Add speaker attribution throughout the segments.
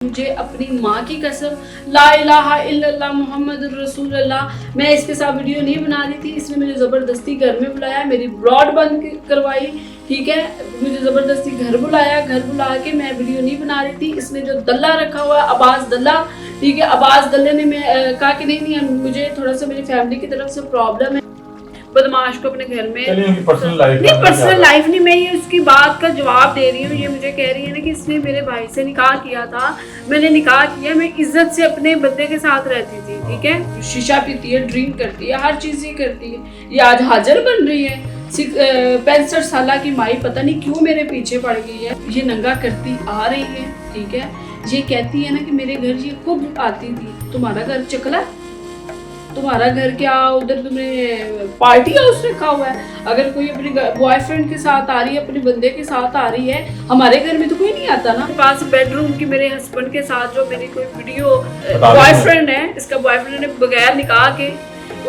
Speaker 1: मुझे अपनी माँ की कसम, ला इलाहा इल्लल्लाह मुहम्मदुर रसूलुल्लाह, मैं इसके साथ वीडियो नहीं बना रही थी। इसने मुझे ज़बरदस्ती घर में बुलाया, मेरी ब्रॉड बंद करवाई, ठीक है। मुझे ज़बरदस्ती घर बुलाया, घर बुला के मैं वीडियो नहीं बना रही थी। इसने जो दल्ला रखा हुआ है, अब्बास दल्ला, ठीक है, अब्बास दल्ले ने मैं कहा कि नहीं मुझे थोड़ा सा मेरी फैमिली की तरफ से प्रॉब्लम है, बदमाश को अपने घर में पर्सनल लाइफ नहीं, मैं ये उसकी बात का जवाब दे रही हूँ। ये मुझे कह रही है ना कि इसने मेरे भाई से निकाह किया था, मैंने निकाह किया, मैं इज्जत से अपने बंदे के साथ रहती थी, ठीक है। शीशा पीती है, ड्रिंक करती है, हर चीज ये करती है। ये आज हाजिर बन रही है, 65 साल की माई पता नहीं क्यों मेरे पीछे पड़ गई है। ये नंगा करती आ रही है, ठीक है। ये कहती है ना कि मेरे घर ये खूब आती थी। तुम्हारा घर चकला, तुम्हारा घर क्या उधर तुमने पार्टी हाउस रखा हुआ है? अगर कोई अपने बॉयफ्रेंड के साथ आ रही है, अपने बंदे के साथ आ रही है, हमारे घर में तो कोई नहीं आता ना। पास बेडरूम की मेरे हस्बैंड के साथ जो मेरी कोई वीडियो बॉयफ्रेंड है, इसका बॉयफ्रेंड ने बगैर निकाह के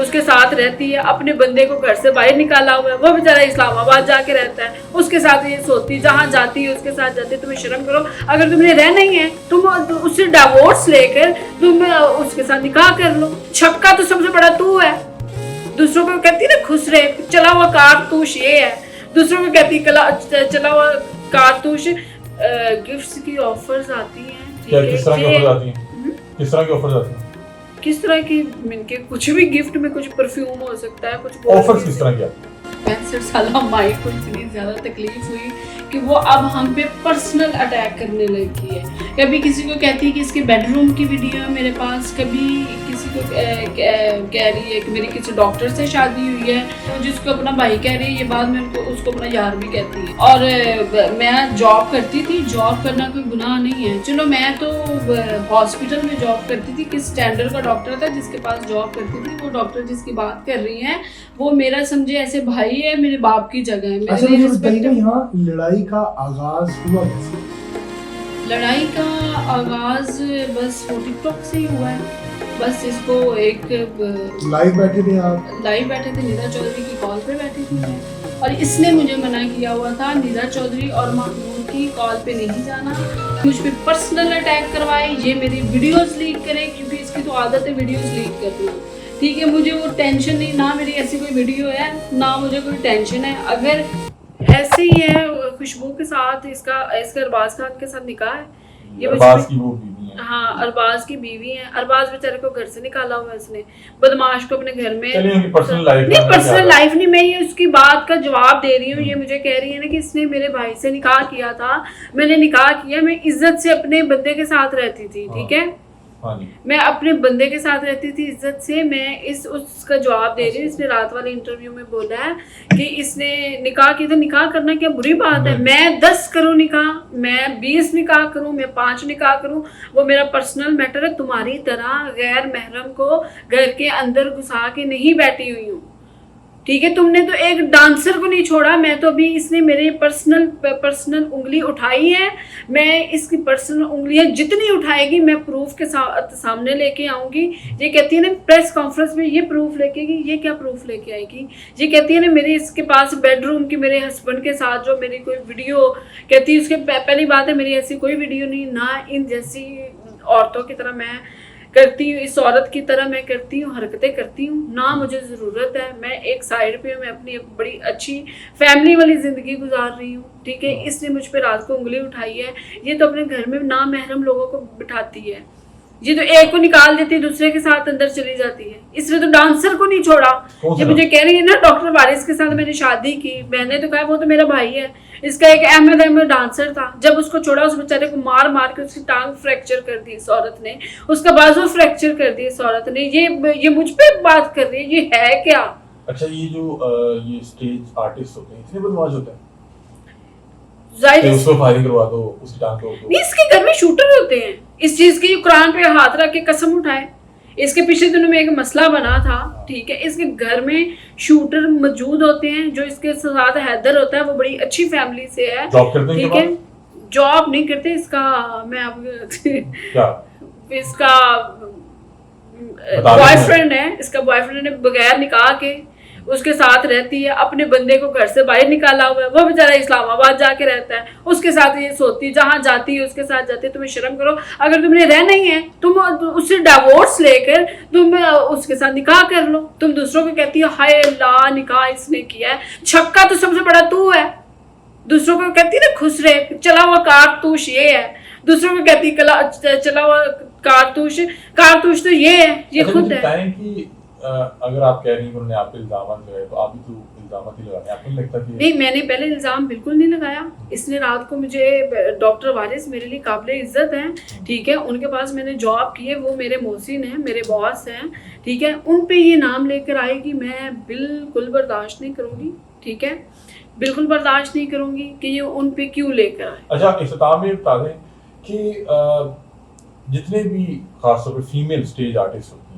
Speaker 1: उसके साथ रहती है, अपने बंदे को घर से बाहर निकाला हुआ है, वो बेचारा इस्लामाबाद जाके रहता है, उसके साथ ये सोती, जहाँ जाती है उसके साथ जाती है। तुम्हें शर्म करो, अगर तुम्हें रहना ही है तुम उससे डिवोर्स लेकर तुम उसके साथ निकाह कर लो। छक्का तो सबसे बड़ा तू है। दूसरों को कहती है ना खुश रहे, चला हुआ कारतूस ये है। दूसरों को कहती चला हुआ कारतूस। गिफ्ट्स की ऑफर्स आती हैं,
Speaker 2: किस तरह की ऑफर्स आती हैं? किस तरह की ऑफर्स आती हैं?
Speaker 1: किस तरह की मिनके कुछ भी गिफ्ट में, कुछ परफ्यूम हो सकता है, कुछ
Speaker 2: ऑफर्स किस तरह की आती हैं?
Speaker 1: 65 साल माई को इतनी ज्यादा तकलीफ हुई कि वो अब हम पे पर्सनल अटैक करने लगी है। कभी किसी को कहती है कि इसके बेडरूम की वीडियो है मेरे पास, कभी किसी को कह रही है कि मेरी किसी डॉक्टर से शादी हुई है, जिसको अपना भाई कह रही है, ये बाद में उसको अपना यार भी कहती है। और मैं जॉब करती थी, जॉब करना कोई गुनाह नहीं है। चलो मैं तो हॉस्पिटल में जॉब करती थी, किस स्टैंडर्ड का डॉक्टर था जिसके पास जॉब करती थी, वो डॉक्टर जिसकी बात कर रही है वो मेरा समझे ऐसे भाई है, मेरे बाप की जगह है।
Speaker 3: यहाँ लड़ाई का आगाज हुआ कैसे?
Speaker 1: लड़ाई का आगाज बस वो टिकटॉक से ही हुआ है। बस इसको एक
Speaker 3: लाइव बैठे थे आप?
Speaker 1: लाइव बैठे थे, नीरा चौधरी की कॉल पे बैठी थी मैं, और इसने मुझे मना किया हुआ था नीरा चौधरी और मामून की कॉल पे नहीं जाना। मुझ पे पर्सनल अटैक करवाए, ये मेरी वीडियोस लीक करे, क्योंकि इसकी तो आदत है वीडियोस लीक करना, ठीक है। मुझे वो टेंशन नहीं, ना मेरी ऐसी कोई वीडियो है, ना मुझे कोई टेंशन है। अगर ऐसे ही है खुशबू के साथ, इसका अरबाज खान के साथ निकाह है, ये
Speaker 2: अरबाज की वो बीवी है।
Speaker 1: हाँ, अरबाज की बीवी है। अरबाज बेचारे को घर से निकाला हुआ है इसने, बदमाश को अपने घर में। पर्सनल लाइफ नहीं, मैं ये उसकी बात का जवाब दे रही हूँ। ये मुझे कह रही है ना कि इसने मेरे भाई से निकाह किया था, मैंने निकाह किया, मैं इज्जत से अपने बंदे के साथ रहती थी, ठीक है। मैं अपने बंदे के साथ रहती थी इज्जत से। मैं उसका जवाब दे रही हूँ। इसने रात वाले इंटरव्यू में बोला है कि इसने निकाह की, तो निकाह करना क्या बुरी बात है? मैं 10 करूँ निकाह, मैं 20 निकाह करूँ, मैं 5 निकाह करूँ, वो मेरा पर्सनल मैटर है। तुम्हारी तरह गैर महरम को घर के अंदर घुसा के नहीं बैठी हुई हूँ, ठीक है। तुमने तो एक डांसर को नहीं छोड़ा, मैं तो अभी इसने मेरे पर्सनल उंगली उठाई है। मैं इसकी पर्सनल उंगलियां जितनी उठाएगी मैं प्रूफ के सामने लेके आऊंगी। ये कहती है ना प्रेस कॉन्फ्रेंस में ये प्रूफ लेके आएगी, ये क्या प्रूफ लेके आएगी? ये कहती है ना मेरे इसके पास बेडरूम की मेरे हस्बैंड के साथ जो मेरी कोई वीडियो, कहती है उसके पहली बात है मेरी ऐसी कोई वीडियो नहीं, ना इन जैसी औरतों की तरह मैं करती हूँ, इस औरत की तरह मैं करती हूँ, हरकतें करती हूँ, ना मुझे ज़रूरत है। मैं एक साइड पे हूँ, मैं अपनी बड़ी अच्छी फैमिली वाली ज़िंदगी गुजार रही हूँ, ठीक है। इसने मुझ पे रात को उंगली उठाई है। ये तो अपने घर में ना महरम लोगों को बिठाती है, ये तो एक को निकाल देती है, दूसरे के साथ अंदर चली जाती है। इसने तो डांसर को नहीं छोड़ा। ये मुझे कह रही है ना डॉक्टर वारिस के साथ मैंने शादी की, मैंने तो कहा वो तो मेरा भाई है। इसका एक अहमद डांसर था, जब उसको छोड़ा उस बेचारे को मार मार के उसकी टांग फ्रैक्चर कर दी इस औरत ने, उसका बाजू फ्रैक्चर कर दी इस औरत ने। ये मुझ पे बात कर रही है, ये है क्या?
Speaker 2: अच्छा, ये जो ये स्टेज आर्टिस्ट होते हैं इतने बदमाश होते हैं? उसको फायरिंग करवा दो, उसकी टांग को
Speaker 1: नहीं, इसके घर में शूटर होते हैं इस चीज की। कुरान पे हाथ रख के कसम उठाए। इसके पिछले दिनों में एक मसला बना था, ठीक है। इसके घर में शूटर मौजूद होते हैं, जो इसके साथ हैदर होता है, वो बड़ी अच्छी फैमिली से है, ठीक है। जॉब नहीं करते। इसका मैं अब इसका बॉयफ्रेंड है, इसका बॉयफ्रेंड ने बगैर निकाह के उसके साथ रहती है, अपने बंदे को घर से बाहर निकाला हुआ है, वो बेचारा इस्लामाबाद जाके रहता है, उसके साथ ये सोती है, जहाँ जाती है उसके साथ जाती है। तुम्हें शर्म करो, अगर तुमने रहना ही है तुम उससे डिवोर्स लेकर तुम उसके साथ निकाह कर लो। तुम दूसरों को कहती हो हाय अल्लाह निकाह इसने किया है, छक्का तो सबसे बड़ा तू है। दूसरों को कहती है ना खुश रहे, चला हुआ कारतूस ये है, दूसरों को कहती चला हुआ कारतूस तो ये है, ये खुद है।
Speaker 2: कि अगर आप कह रही हैं उन्होंने आप पे इल्जाम लगाए तो आप भी तो इल्जाम ही लगाए, आपको नहीं लगता कि
Speaker 1: नहीं, मैंने पहले इल्जाम बिल्कुल नहीं लगाया। इसने रात को मुझे डॉक्टर वारिस मेरे लिए काबिल इज्जत हैं, ठीक है, उनके पास मैंने जॉब की है, वो मेरे मोहसिन हैं, मेरे बॉस हैं, ठीक है, उन पे ये नाम लेकर आएगी, मैं बिल्कुल बर्दाश्त नहीं करूँगी, ठीक है, बिल्कुल बर्दाश्त नहीं करूँगी कि ये उन पे क्यों लेकर आए।
Speaker 2: अच्छा, इख्तिताम में बता दें कि जितने भी खासतौर पर फीमेल स्टेज आर्टिस्ट होती हैं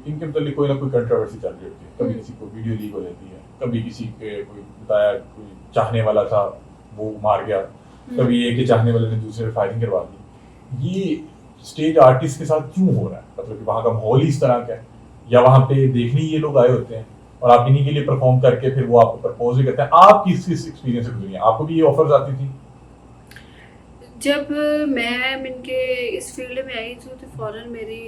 Speaker 2: इनके मतलब कोई ना कोई कंट्रोवर्सी चल रही होती है, कभी किसी को वीडियो लीक हो जाती है, कभी किसी के कोई बताया कोई चाहने वाला था वो मार गया, कभी एक के चाहने वाले ने दूसरे पे फायरिंग करवा दी। ये स्टेज आर्टिस्ट के साथ क्यों हो रहा है? मतलब कि वहाँ का माहौल ही इस तरह का है, या वहाँ पे देखने ये लोग आए होते हैं और आप इन्हीं के लिए परफॉर्म करके फिर वो आपको प्रपोज भी करते हैं? आप किस एक्सपीरियंस से गुजरी हैं? आपको भी ये ऑफर्स आती थी?
Speaker 1: जब मैं इनके इस फील्ड में आई थी तो फौरन मेरी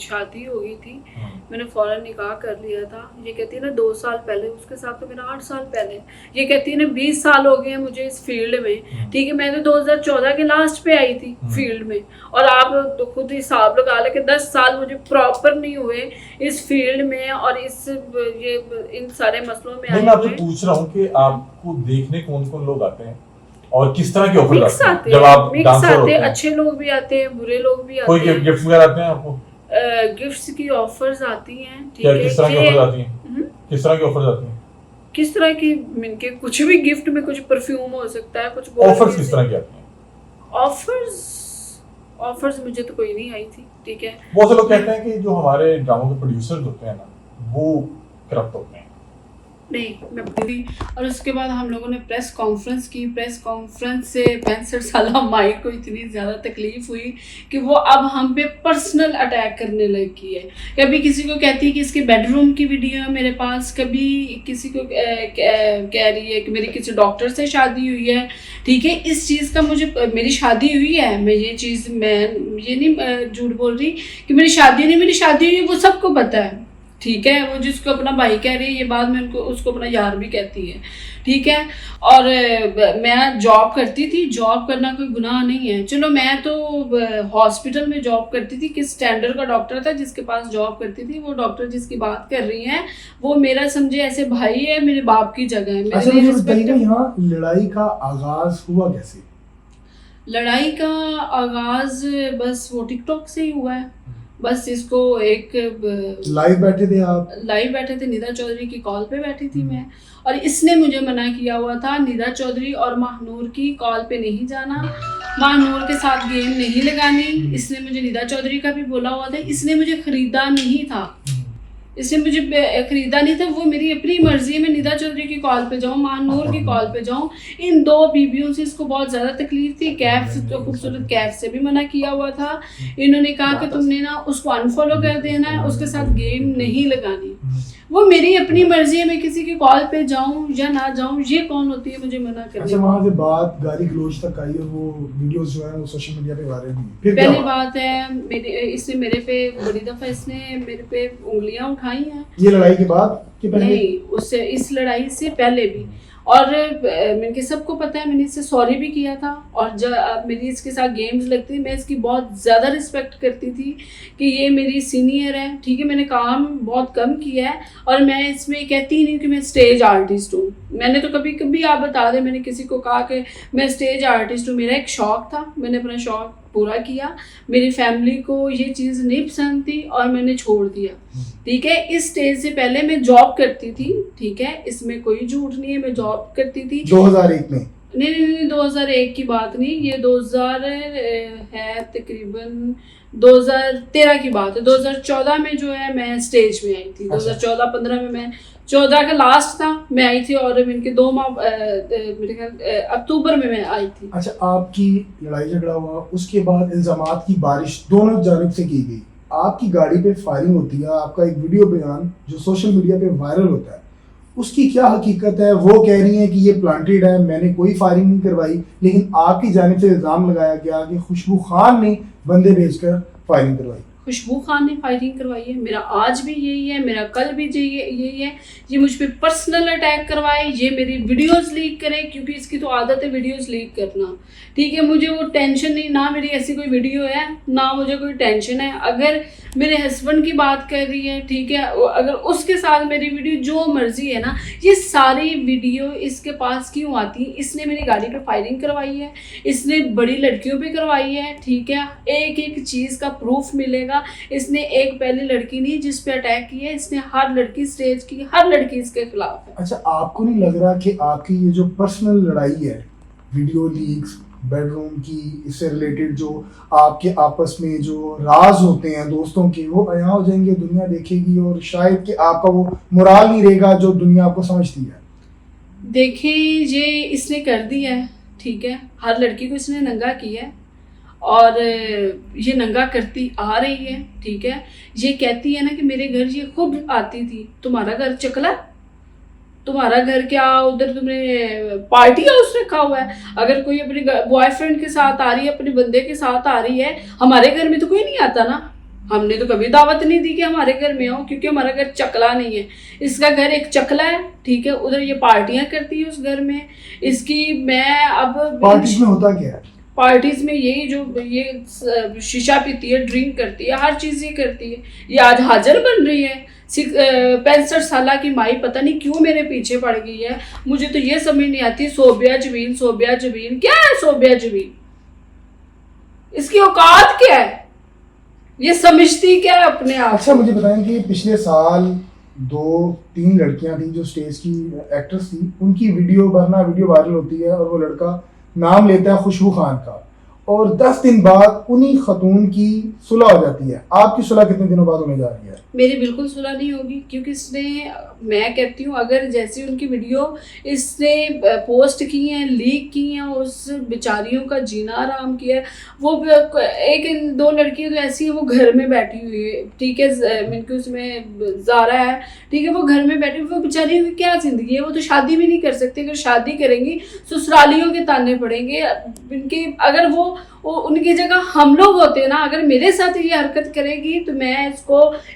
Speaker 1: शादी हो गई थी, मैंने फौरन निकाह कर लिया था। ये कहती है ना 2 साल पहले, उसके साथ तो मेरा 8 साल पहले। ये कहती है ना 20 साल हो गए हैं मुझे इस फील्ड में, ठीक है, मैं तो 2014 के लास्ट पे आई थी फील्ड में, और आप तो खुद हिसाब लगा ले कि 10 साल मुझे प्रॉपर नहीं हुए इस फील्ड में और इन सारे मसलों में।
Speaker 2: मैं आपसे पूछ रहा हूँ कि आपको देखने कौन कौन लोग आते हैं और किस तरह के ऑफर आते हैं? जब आप डांसर होते हैं,
Speaker 1: अच्छे लोग भी आते हैं, बुरे लोग भी आते
Speaker 2: हैं। कोई गिफ्ट्स वगैरह आते हैं आपको?
Speaker 1: गिफ्ट्स की ऑफर्स आती हैं, ठीक
Speaker 2: है। किस तरह की ऑफर्स आती हैं? किस तरह की ऑफर्स आती हैं?
Speaker 1: किस तरह की मिनके कुछ भी गिफ्ट में, कुछ परफ्यूम हो सकता है, कुछ
Speaker 2: ऑफर्स किस तरह की आती हैं?
Speaker 1: ऑफर्स मुझे तो कोई नहीं आई थी, ठीक है।
Speaker 2: बहुत से लोग कहते हैं कि जो हमारे ड्रामों के प्रोड्यूसर्स होते हैं ना वो करप्ट होते हैं।
Speaker 1: नहीं, मैं थी। और उसके बाद हम लोगों ने प्रेस कॉन्फ्रेंस की, प्रेस कॉन्फ्रेंस से 65 साल माइक को इतनी ज़्यादा तकलीफ हुई कि वो अब हम पे पर्सनल अटैक करने लगी है। कभी किसी को कहती है कि इसके बेडरूम की वीडियो है मेरे पास, कभी किसी को कह रही है कि मेरी किसी डॉक्टर से शादी हुई है, ठीक है। इस चीज़ का मेरी शादी हुई है, मैं ये नहीं झूठ बोल रही कि मेरी शादी नहीं, मेरी शादी हुई है, वो सबको पता है, ठीक है। वो जिसको अपना भाई कह रही है, ये बात मैं उसको अपना यार भी कहती है, ठीक है। और मैं जॉब करती थी, जॉब करना कोई गुनाह नहीं है। चलो, मैं तो हॉस्पिटल में जॉब करती थी, किस स्टैंडर्ड का डॉक्टर था जिसके पास जॉब करती थी, वो डॉक्टर जिसकी बात कर रही हैं वो मेरा समझे ऐसे भाई है, मेरे बाप की जगह है।
Speaker 3: यहाँ लड़ाई का आगाज हुआ कैसे?
Speaker 1: लड़ाई का आगाज बस वो टिकटॉक से ही हुआ है। बस इसको एक
Speaker 3: लाइव बैठे थे आप?
Speaker 1: लाइव बैठे थे, निदा चौधरी की कॉल पे बैठी थी मैं, और इसने मुझे मना किया हुआ था निदा चौधरी और महानूर की कॉल पे नहीं जाना, महानूर के साथ गेम नहीं लगानी। इसने मुझे निदा चौधरी का भी बोला हुआ था। इसने मुझे खरीदा नहीं था, इसने मुझे खरीदा नहीं था, वो मेरी अपनी मर्जी है। मैं निदा चौधरी की कॉल पे जाऊँ, महानूर की कॉल पे जाऊँ, इन 2 बीबियों से इसको बहुत ज़्यादा तकलीफ थी। कैफ तो खूबसूरत कैफ से भी मना किया हुआ था। इन्होंने कहा कि तुमने ना उसको अनफॉलो कर देना है, उसके साथ गेम नहीं लगानी। वो मेरी अपनी मर्जी है, मैं किसी की कॉल पे जाऊं या ना जाऊं, ये कौन होती है मुझे मना करने?
Speaker 3: अच्छा, वहाँ से बात गाली गलौज तक आई और वो वीडियोस जो है वो सोशल मीडिया पे वायरल हुई। फिर
Speaker 1: पहली बात है इसने मेरे पे बड़ी दफा इसने मेरे पे उंगलियां उठाई हैं।
Speaker 3: ये लड़ाई के बाद कि पहले?
Speaker 1: नहीं, उससे इस लड़ाई से पहले भी। और मैंने सबको पता है, मैंने इससे सॉरी भी किया था। और जब मेरी इसके साथ गेम्स लगती थी, मैं इसकी बहुत ज़्यादा रिस्पेक्ट करती थी कि ये मेरी सीनियर है, ठीक है। मैंने काम बहुत कम किया है और मैं इसमें कहती नहीं कि मैं स्टेज आर्टिस्ट हूँ। मैंने तो कभी आप बता दें, मैंने किसी को कहा कि मैं स्टेज आर्टिस्ट हूँ। मेरा एक शौक़ था, मैंने अपना शौक़ पूरा किया। मेरी फैमिली को ये चीज़ नहीं पसंद थी और मैंने छोड़ दिया, ठीक है। इस स्टेज से पहले मैं जॉब करती थी, ठीक है, इसमें कोई झूठ नहीं है, मैं जॉब करती थी
Speaker 3: 2001 में।
Speaker 1: नहीं 2001 की बात नहीं, ये 2000 है, तकरीबन 2013 की बात है। 2014 में जो है मैं स्टेज में आई थी। 2014-15 में मैं 14 का लास्ट था, मैं आई थी और इनके 2 माह मेरे ख्याल अक्टूबर में मैं आई थी।
Speaker 3: अच्छा, आपकी लड़ाई झगड़ा हुआ, उसके बाद इल्जामात की बारिश दोनों जानिब से की गई, आपकी गाड़ी पे फायरिंग होती है, आपका एक वीडियो बयान जो सोशल मीडिया पे वायरल होता है, उसकी क्या हकीकत है? वो कह रही हैं कि ये प्लांटेड है, मैंने कोई फायरिंग नहीं करवाई, लेकिन आपकी जानिब से इल्ज़ाम लगाया गया कि खुशबू खान ने बंदे भेजकर फायरिंग करवाई।
Speaker 1: खुशबू खान ने फायरिंग करवाई है। मेरा आज भी यही है, मेरा कल भी यही है। ये मुझ पे पर्सनल अटैक करवाए, ये मेरी वीडियोस लीक करे, क्योंकि इसकी तो आदत है वीडियोस लीक करना। ठीक है, मुझे वो टेंशन नहीं, ना मेरी ऐसी कोई वीडियो है, ना मुझे कोई टेंशन है। अगर मेरे हस्बैंड की बात कर रही है, ठीक है, अगर उसके साथ मेरी वीडियो जो मर्जी है ना, ये सारी वीडियो इसके पास क्यों आती है? इसने मेरी गाड़ी पे फायरिंग करवाई है, इसने बड़ी लड़कियों पे करवाई है। ठीक है, एक एक चीज़ का प्रूफ मिलेगा। इसने एक पहली लड़की नहीं जिस पे अटैक किया है, इसने हर लड़की स्टेज की, हर लड़की इसके खिलाफ है।
Speaker 3: अच्छा, आपको नहीं लग रहा कि आपकी ये जो पर्सनल लड़ाई है, वीडियो लीक्स, बेडरूम की, इससे रिलेटेड जो आपके आपस में जो राज होते हैं दोस्तों के, वो अयां हो जाएंगे, दुनिया देखेगी, और शायद कि आपका वो मोराल नहीं रहेगा जो दुनिया आपको समझती है?
Speaker 1: देखिए, ये इसने कर दिया है, ठीक है, हर लड़की को इसने नंगा किया है, और ये नंगा करती आ रही है। ठीक है, ये कहती है ना कि मेरे घर ये खुद आती थी। तुम्हारा घर चकला, तुम्हारा घर क्या उधर तुमने पार्टी हाउस रखा हुआ है? अगर कोई अपने बॉयफ्रेंड के साथ आ रही है, अपने बंदे के साथ आ रही है, हमारे घर में तो कोई नहीं आता ना। हमने तो कभी दावत नहीं दी कि हमारे घर में आओ, क्योंकि हमारा घर चकला नहीं है। इसका घर एक चकला है, ठीक है, उधर ये पार्टियां करती है उस घर में इसकी। मैं अब
Speaker 3: पार्टीज में होता क्या है?
Speaker 1: पार्टीज में यही जो ये शीशा पीती है, ड्रिंक करती है, हर चीज़ ये करती है। ये आज हाजिर बन रही है। 65 साल की माई पता नहीं क्यों मेरे पीछे पड़ गई है। मुझे तो ये समझ नहीं आती, सोबिया जबीन, सोबिया जबीन क्या है? सोबिया जबीन इसकी औकात क्या है? ये समझती क्या है अपने आप?
Speaker 3: अच्छा, मुझे बताएं कि पिछले साल 2-3 लड़कियां थी जो स्टेज की एक्ट्रेस थी, उनकी वीडियो वायरल होती है, और वो लड़का नाम लेता है खुशबू खान का, और 10 दिन बाद उन्हीं खतून की सुलह हो जाती है। आपकी सुलह कितने दिनों बाद होने जा रही है?
Speaker 1: मेरी बिल्कुल सुलह नहीं होगी, क्योंकि इसने, मैं कहती हूँ, अगर जैसी उनकी वीडियो इसने पोस्ट की हैं, लीक की हैं, उस बेचारियों का जीना आराम किया है। वो एक 2 लड़कियाँ तो ऐसी हैं, वो घर में बैठी हुई है, ठीक है, मिनकी उसमें ज़ारा है, ठीक है, वो घर में बैठी हुई, वो बेचारियों की क्या ज़िंदगी है? वो तो शादी भी नहीं कर सकती। अगर शादी करेंगी ससुरालियों के ताने पड़ेंगे इनके। अगर वो उनकी जगह हम लोग होते ना, अगर मेरे साथ ये हरकत करेगी, तो मैं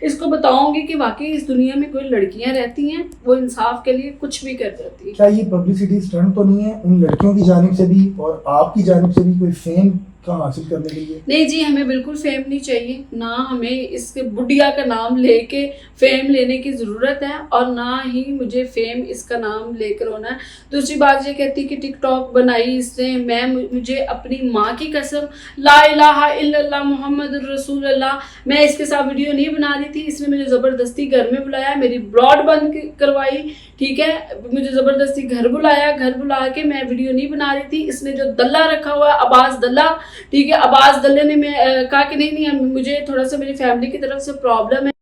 Speaker 1: इसको बताऊंगी कि वाकई इस दुनिया में कोई लड़कियां रहती हैं, वो इंसाफ के लिए कुछ भी कर देती है।
Speaker 3: क्या ये पब्लिसिटी स्टंट तो नहीं है उन लड़कियों की जानिब से भी और आपकी जानिब से भी, कोई फेम का हासिल करने के लिए?
Speaker 1: नहीं जी, हमें बिल्कुल फेम नहीं चाहिए, ना हमें इसके बुढ़िया का नाम लेके फेम लेने की ज़रूरत है, और ना ही मुझे फेम इसका नाम लेकर होना है। दूसरी बात ये कहती कि टिकटॉक बनाई इसने, मुझे अपनी माँ की कसम, ला इलाहा इल्लल्लाह मुहम्मद रसूलुल्लाह, मैं इसके साथ वीडियो नहीं बना रही थी। इसने मुझे ज़बरदस्ती घर में बुलाया, मेरी ब्रॉड बंद करवाई, ठीक है, मुझे ज़बरदस्ती घर बुला के मैं वीडियो नहीं बना रही थी। इसने जो दल्ला रखा हुआ है, अब्बास दल्ला, ठीक है, अब्बास दल्ले ने कहा कि नहीं, मुझे थोड़ा सा मेरी फैमिली की तरफ से प्रॉब्लम है।